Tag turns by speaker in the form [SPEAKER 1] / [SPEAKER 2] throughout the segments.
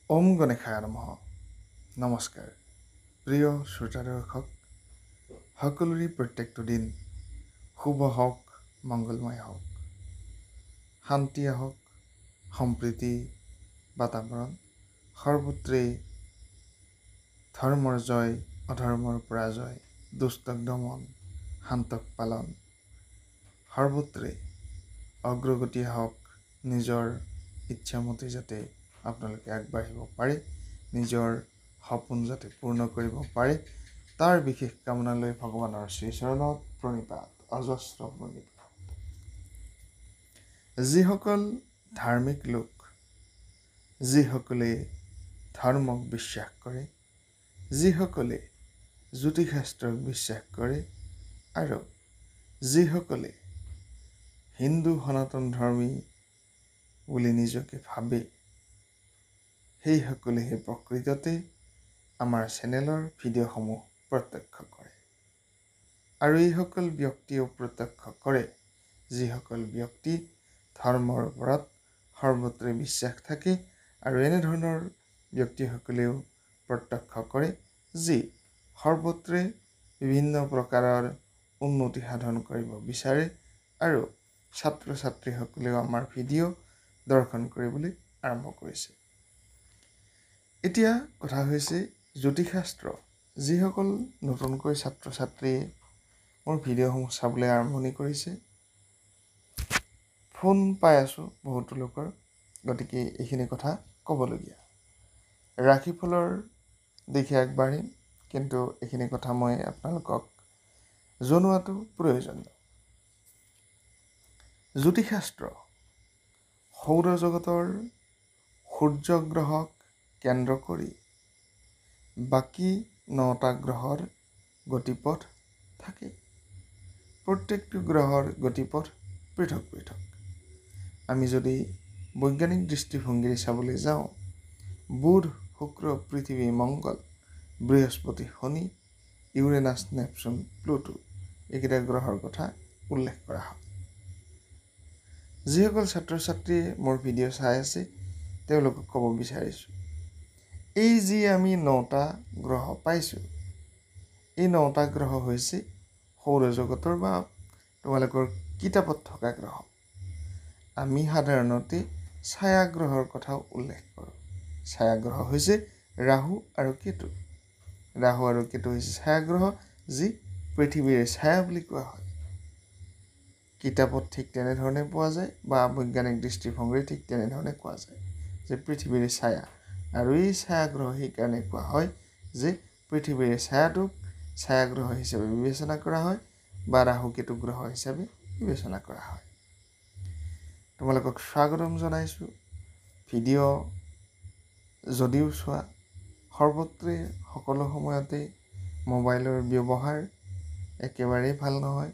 [SPEAKER 1] ওম গণেশায় নমঃ। নমস্কাৰ প্ৰিয় শ্ৰোতা দৰ্শক, সকলোৰে প্ৰত্যেকটো দিন শুভ হওক, মংগলময় হওক, শান্তি আহক, সম্প্ৰীতি বাতাবৰণ সৰ্বত্ৰে ধৰ্মৰ জয়, অধৰ্মৰ পৰাজয়, দুষ্টক দমন, শান্তক পালন, সৰ্বত্ৰে অগ্ৰগতি হওক। নিজৰ ইচ্ছামতে যাতে আপোনালোকে আগবাঢ়িব পাৰে, নিজৰ সপোন যাতে পূৰ্ণ কৰিব পাৰে, তাৰ বিশেষ কামনা লৈ ভগৱানৰ শ্ৰীচৰণত প্ৰণিপাত, অজস্ৰ প্ৰণিপাত। যিসকল ধাৰ্মিক লোক, যিসকলে ধৰ্মক বিশ্বাস কৰে, যিসকলে জ্যোতিষশাস্ত্ৰক বিশ্বাস কৰে আৰু যিসকলে হিন্দু সনাতন ধৰ্মী বুলি নিজকে ভাবে, সেইসকলেহে প্ৰকৃততে আমাৰ চেনেলৰ ভিডিঅ'সমূহ প্ৰত্যক্ষ কৰে। আৰু এইসকল ব্যক্তিয়েও প্ৰত্যক্ষ কৰে যিসকল ব্যক্তি ধৰ্মৰ ওপৰত সৰ্বত্ৰে বিশ্বাস থাকে, আৰু এনেধৰণৰ ব্যক্তিসকলেও প্ৰত্যক্ষ কৰে যি সৰ্বত্ৰে বিভিন্ন প্ৰকাৰৰ উন্নতি সাধন কৰিব বিচাৰে, আৰু ছাত্ৰ ছাত্ৰীসকলেও আমাৰ ভিডিঅ' দৰ্শন কৰিবলৈ আৰম্ভ কৰিছে। এতিয়া কথা হৈছে, জ্যোতিষশাস্ত্ৰ যিসকল নতুনকৈ ছাত্ৰ ছাত্ৰীয়ে মোৰ ভিডিঅ'সমূহ চাবলৈ আৰম্ভণি কৰিছে, ফোন পাই আছোঁ বহুতো লোকৰ, গতিকে এইখিনি কথা ক'বলগীয়া। ৰাশিফলৰ দিশে আগবাঢ়িম, কিন্তু এইখিনি কথা মই আপোনালোকক জনোৱাটো প্ৰয়োজনীয়। জ্যোতিষশাস্ত্ৰ সৌৰজগতৰ সূৰ্য গ্ৰহক কেন্দ্ৰ কৰি বাকী 9টা গ্ৰহৰ গতিপথ থাকে। প্ৰত্যেকটো গ্ৰহৰ গতিপথ পৃথক পৃথক। আমি যদি বৈজ্ঞানিক দৃষ্টিভংগীৰে চাবলৈ যাওঁ, বুধ, শুক্ৰ, পৃথিৱী, মংগল, বৃহস্পতি, শনি, ইউৰেনাছ, নেপচুন, প্লুটো এইকেইটা গ্ৰহৰ কথা উল্লেখ কৰা হয়। যিসকল ছাত্ৰ ছাত্ৰীয়ে মোৰ ভিডিঅ' চাই আছে, তেওঁলোকক ক'ব বিচাৰিছোঁ, এই যি আমি 9টা গ্ৰহ পাইছোঁ, এই 9টা গ্ৰহ হৈছে সৌৰজগতৰ বা তোমালোকৰ কিতাপত থকা গ্ৰহ। আমি সাধাৰণতে ছায়াগ্ৰহৰ কথাও উল্লেখ কৰোঁ। ছায়াগ্ৰহ হৈছে ৰাহু আৰু কেতু। ৰাহু আৰু কেতু হৈছে ছায়াগ্ৰহ, যি পৃথিৱীৰ ছায়া বুলি কোৱা হয়। কিতাপত ঠিক তেনেধৰণে পোৱা যায়, বা বৈজ্ঞানিক দৃষ্টিভংগীৰে ঠিক তেনেধৰণে কোৱা যায় যে পৃথিৱীৰ ছায়া। আৰু এই ছায়াগ্ৰহ সেইকাৰণে কোৱা হয় যে পৃথিৱীৰ ছায়াটোক ছায়াগ্ৰহ হিচাপে বিবেচনা কৰা হয়, বা ৰাহু কেতু গ্ৰহ হিচাপে বিবেচনা কৰা হয়। তোমালোকক স্বাগতম জনাইছোঁ। ভিডিঅ' যদিও চোৱা, সৰ্বত্ৰে সকলো সময়তে মোবাইলৰ ব্যৱহাৰ একেবাৰেই ভাল নহয়।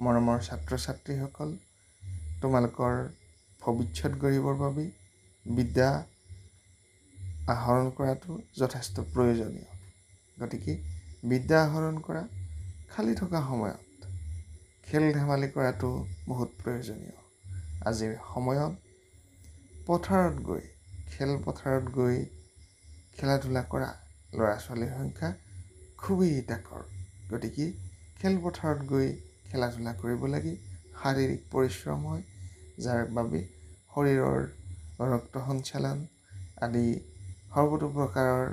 [SPEAKER 1] মৰমৰ ছাত্ৰ ছাত্ৰীসকল, তোমালোকৰ ভৱিষ্যত গঢ়িবৰ বাবে বিদ্যা আহৰণ কৰাটো যথেষ্ট প্ৰয়োজনীয়। গতিকে বিদ্যা আহৰণ কৰা, খালী থকা সময়ত খেল ধেমালি কৰাটো বহুত প্ৰয়োজনীয়। আজিৰ সময়ত পথাৰত গৈ, খেলপথাৰত গৈ খেলা ধূলা কৰা ল'ৰা ছোৱালীৰ সংখ্যা খুবেই তাকৰ। গতিকে খেলপথাৰত গৈ খেলা ধূলা কৰিব লাগে। শাৰীৰিক পৰিশ্ৰম হয়, যাৰ বাবে শৰীৰৰ ৰক্ত সঞ্চালন আদি সৰ্বতো প্ৰকাৰৰ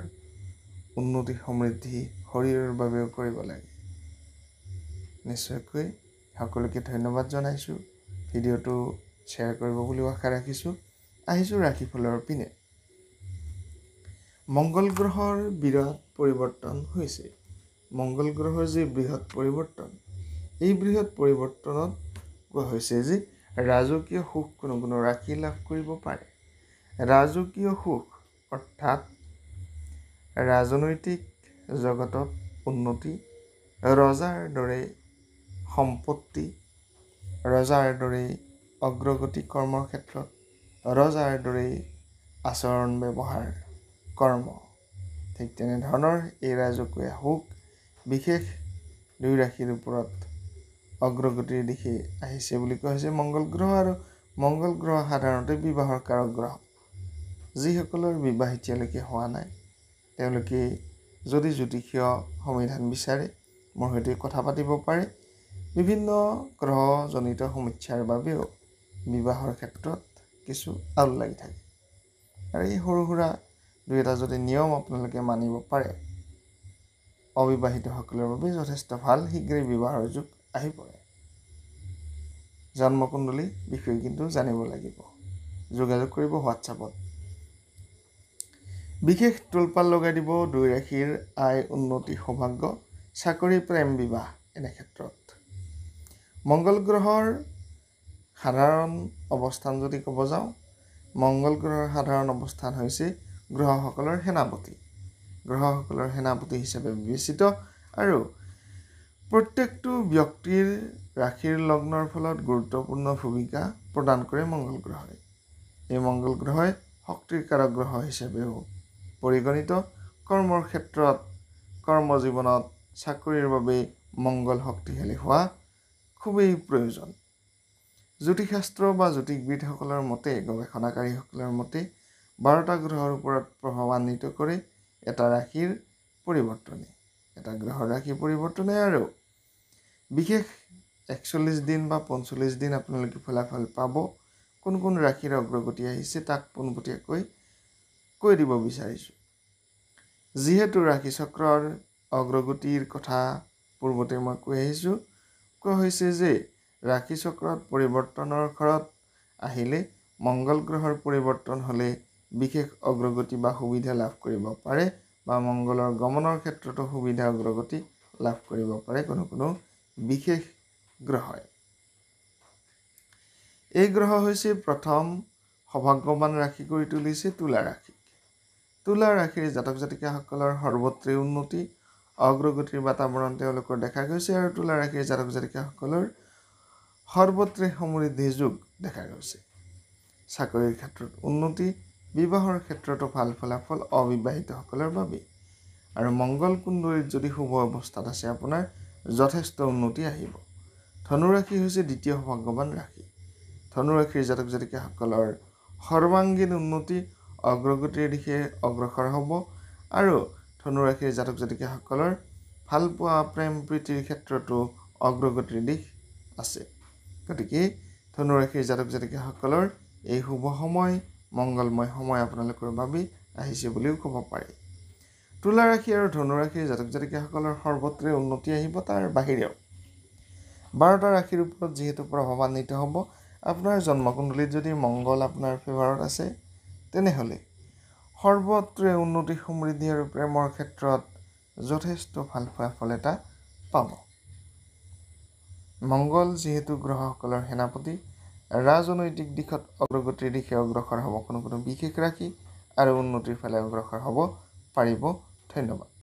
[SPEAKER 1] উন্নতি সমৃদ্ধি শৰীৰৰ বাবেও কৰিব লাগে। নিশ্চয়কৈ সকলোকে ধন্যবাদ জনাইছোঁ। ভিডিঅ'টো শ্বেয়াৰ কৰিব বুলিও আশা ৰাখিছোঁ। আহিছোঁ ৰাশিফলৰ পিনে। মংগল গ্ৰহৰ বিৰাট পৰিৱৰ্তন হৈছে। মংগল গ্ৰহৰ যি বৃহৎ পৰিৱৰ্তন, এই বৃহৎ পৰিৱৰ্তনত কোৱা হৈছে যে ৰাজকীয় সুখ কোনো কোনো ৰাশি লাভ কৰিব পাৰে। ৰাজকীয় সুখ অৰ্থাৎ ৰাজনৈতিক জগতত উন্নতি, ৰজাৰ দৰে সম্পত্তি, ৰজাৰ দৰে অগ্ৰগতি কৰ্মৰ ক্ষেত্ৰত, ৰজাৰ দৰে আচৰণ ব্যৱহাৰ কৰ্ম, ঠিক তেনেধৰণৰ এই ৰাজকীয় সুখ বিশেষ 2 ৰাশিৰ ওপৰত অগ্ৰগতিৰ দিশে আহিছে বুলি কোৱা হৈছে মংগল গ্ৰহ। আৰু মংগল গ্ৰহ সাধাৰণতে বিবাহৰ কাৰক গ্ৰহ। যিসকলৰ বিবাহ এতিয়ালৈকে হোৱা নাই তেওঁলোকে যদি জ্যোতিষীয় সমিধান বিচাৰে মোৰ সৈতে কথা পাতিব পাৰে। বিভিন্ন গ্ৰহজনিত সমস্যাৰ বাবেও বিবাহৰ ক্ষেত্ৰত কিছু আউল লাগি থাকে আৰু এই সৰু সুৰা দুই এটা যদি নিয়ম আপোনালোকে মানিব পাৰে অবিবাহিতসকলৰ বাবে যথেষ্ট ভাল। শীঘ্ৰেই বিবাহৰ যুগ আহি পৰে। জন্মকুণ্ডলী বিষয়ে কিন্তু জানিব লাগিব। যোগাযোগ কৰিব হোৱাটছআপত। বিশেষ তোলপাল লগাই দিব দুই ৰাশিৰ আয় উন্নতি সৌভাগ্য চাকৰি প্ৰেম বিবাহ এনে ক্ষেত্ৰত। মংগল গ্ৰহৰ সাধাৰণ অৱস্থান যদি ক'ব যাওঁ মংগল গ্ৰহৰ সাধাৰণ অৱস্থান হৈছে গ্ৰহসকলৰ সেনাপতি। গ্ৰহসকলৰ সেনাপতি হিচাপে বিবেচিত আৰু প্ৰত্যেকটো ব্যক্তিৰ ৰাশিৰ লগ্নৰ ফলত গুৰুত্বপূৰ্ণ ভূমিকা প্ৰদান কৰে মংগল গ্ৰহই। এই মংগল গ্ৰহই শক্তিৰ কাৰক গ্ৰহ হিচাপেও পৰিগণিত। কৰ্মৰ ক্ষেত্ৰত কৰ্মজীৱনত চাকৰিৰ বাবে মংগল শক্তিশালী হোৱা খুবেই প্ৰয়োজন। জ্যোতিষশাস্ত্ৰ বা জ্যোতিষবিদসকলৰ মতে গৱেষণাকাৰীসকলৰ মতে 12টা গ্ৰহৰ ওপৰত প্ৰভাৱান্বিত কৰে এটা ৰাশিৰ পৰিৱৰ্তনে। এটা গ্ৰহৰ ৰাশি পৰিৱৰ্তনে আৰু বিশেষ 41 দিন বা 45 দিন আপোনালোকে ফলাফল পাব। কোন কোন ৰাশিৰ অগ্ৰগতি আহিছে তাক পোনপটীয়াকৈ কৈ দিব বিচাৰিছোঁ। যিহেতু ৰাশিচক্ৰৰ অগ্ৰগতিৰ কথা পূৰ্বতে মই কৈ আহিছোঁ, কোৱা হৈছে যে ৰাশিচক্ৰত পৰিৱৰ্তনৰ ঘৰত আহিলে মংগল গ্ৰহৰ পৰিৱৰ্তন হ'লে বিশেষ অগ্ৰগতি বা সুবিধা লাভ কৰিব পাৰে বা মংগলৰ গমনৰ ক্ষেত্ৰতো সুবিধা অগ্ৰগতি লাভ কৰিব পাৰে কোনো বিশেষ গ্ৰহই। এই গ্ৰহ হৈছে প্ৰথম সৌভাগ্যৱান ৰাশি কৰি তুলিছে তুলা ৰাশিক। তুলা ৰাশিৰ জাতক জাতিকাসকলৰ সৰ্বত্ৰে উন্নতি অগ্ৰগতিৰ বাতাবৰণ তেওঁলোকৰ দেখা গৈছে আৰু তুলা ৰাশিৰ জাতক জাতিকাসকলৰ সৰ্বত্ৰে সমৃদ্ধি যোগ দেখা গৈছে। চাকৰিৰ ক্ষেত্ৰত উন্নতি বিবাহৰ ক্ষেত্ৰতো ভাল ফলাফল অবিবাহিতসকলৰ বাবে আৰু মংগল কুণ্ডলীত যদি শুভ অৱস্থাত আছে আপোনাৰ যথেষ্ট উন্নতি আহিব। ধনু ৰাশি হৈছে দ্বিতীয় সৌভাগ্যৱান ৰাশি। ধনু ৰাশিৰ জাতক জাতিকাসকলৰ সৰ্বাংগীন উন্নতি অগ্ৰগতিৰ দিশে অগ্ৰসৰ হ'ব আৰু ধনু ৰাশিৰ জাতক জাতিকাসকলৰ ভালপোৱা প্ৰেম প্ৰীতিৰ ক্ষেত্ৰতো অগ্ৰগতিৰ দিশ আছে। গতিকে ধনু ৰাশিৰ জাতক জাতিকাসকলৰ এই শুভ সময় মংগলময় সময় আপোনালোকৰ বাবে আহিছে বুলিও ক'ব পাৰি। তুলা ৰাশি আৰু ধনু ৰাশিৰ জাতক জাতিকাসকলৰ সৰ্বত্ৰে উন্নতি আহিব। তাৰ বাহিৰেও 12টা ৰাশিৰ ওপৰত যিহেতু প্ৰভাৱান্বিত হ'ব আপোনাৰ জন্মকুণ্ডলীত যদি মংগল আপোনাৰ ফেভাৰত আছে তেনেহ'লে সৰ্বত্ৰে উন্নতি সমৃদ্ধি আৰু প্ৰেমৰ ক্ষেত্ৰত যথেষ্ট ভাল ফলাফল এটা পাব। মংগল যিহেতু গ্ৰহসকলৰ সেনাপতি ৰাজনৈতিক দিশত অগ্ৰগতিৰ দিশে অগ্ৰসৰ হ'ব কোনো বিশেষ ৰাশি আৰু উন্নতিৰ ফালে অগ্ৰসৰ হ'ব পাৰিব। ধন্যবাদ।